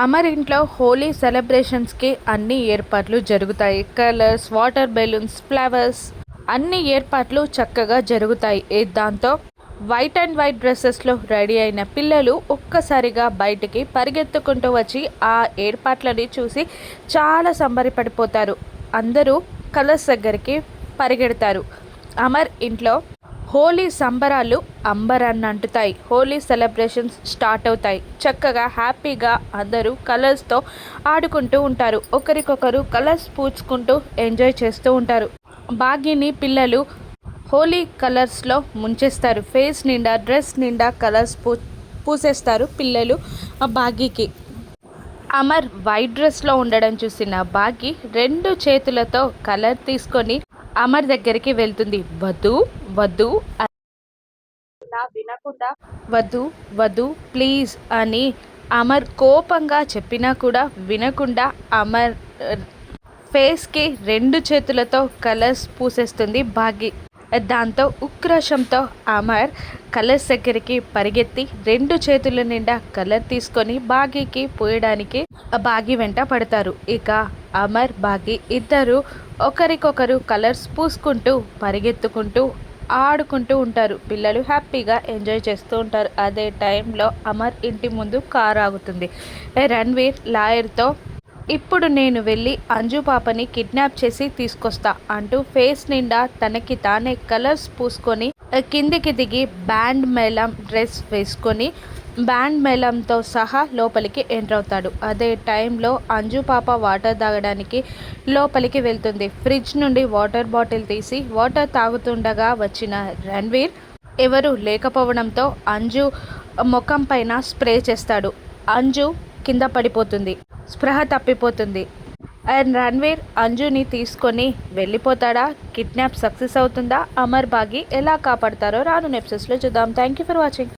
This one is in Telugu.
అమర్ ఇంట్లో హోలీ సెలబ్రేషన్స్కి అన్ని ఏర్పాట్లు జరుగుతాయి. కలర్స్, వాటర్ బెలూన్స్, ఫ్లవర్స్ అన్ని ఏర్పాట్లు చక్కగా జరుగుతాయి. దాంతో వైట్ అండ్ వైట్ డ్రెస్సెస్లో రెడీ అయిన పిల్లలు ఒక్కసారిగా బయటికి పరిగెత్తుకుంటూ వచ్చి ఆ ఏర్పాట్లని చూసి చాలా సంబరపడిపోతారు. అందరూ కలర్స్ దగ్గరికి పరిగెడతారు. అమర్ ఇంట్లో హోలీ సంబరాలు అంబరాన్ని అంటుతాయి. హోలీ సెలబ్రేషన్స్ స్టార్ట్ అవుతాయి. చక్కగా హ్యాపీగా అందరూ కలర్స్తో ఆడుకుంటూ ఉంటారు. ఒకరికొకరు కలర్స్ పూసుకుంటూ ఎంజాయ్ చేస్తూ ఉంటారు. బాగీని పిల్లలు హోలీ కలర్స్లో ముంచేస్తారు. ఫేస్ నిండా, డ్రెస్ నిండా కలర్స్ పూసేస్తారు పిల్లలు బాగీకి. అమర్ వైట్ డ్రెస్లో ఉండడం చూసిన బాగీ 2 చేతులతో కలర్ తీసుకొని అమర్ దగ్గరికి వెళ్తుంది. వద్దు వద్దు వినకుండా వద్దు వద్దు ప్లీజ్ అని అమర్ కోపంగా చెప్పినా కూడా వినకుండా అమర్ ఫేస్కి 2 చేతులతో కలర్స్ పూసేస్తుంది బాగీ. దాంతో ఉక్రోషంతో అమర్ కలర్స్ దగ్గరికి పరిగెత్తి 2 చేతుల నిండా కలర్ తీసుకొని బాగీకి పూయడానికి బాగీ వెంట పడతారు. ఇక అమర్, బాగీ ఇద్దరు ఒకరికొకరు కలర్స్ పూసుకుంటూ పరిగెత్తుకుంటూ ఆడుకుంటూ ఉంటారు. పిల్లలు హ్యాపీగా ఎంజాయ్ చేస్తూ ఉంటారు. అదే టైంలో అమర్ ఇంటి ముందు కారు ఆగుతుంది. రణ్వీర్ లాయర్తో ఇప్పుడు నేను వెళ్ళి అంజు పాపని కిడ్నాప్ చేసి తీసుకొస్తా అంటూ ఫేస్ నిండా తనకి తానే కలర్స్ పూసుకొని కిందికి దిగి బ్యాండ్ మేళం డ్రెస్ వేసుకొని బ్యాండ్ మేళంతో సహా లోపలికి ఎంటర్ అవుతాడు. అదే టైంలో అంజు పాప వాటర్ తాగడానికి లోపలికి వెళ్తుంది. ఫ్రిడ్జ్ నుండి వాటర్ బాటిల్ తీసి వాటర్ తాగుతుండగా వచ్చిన రణ్వీర్ ఎవరు లేకపోవడంతో అంజు ముఖం పైన స్ప్రే చేస్తాడు. అంజు కింద పడిపోతుంది. స్పృహ తప్పిపోతుంది. అండ్ రణ్వీర్ అంజుని తీసుకొని వెళ్ళిపోతాడా? కిడ్నాప్ సక్సెస్ అవుతుందా? అమర్, బాగీ ఎలా కాపాడతారో రాను ఎపిసోడ్స్లో చూద్దాం. Thank you for watching.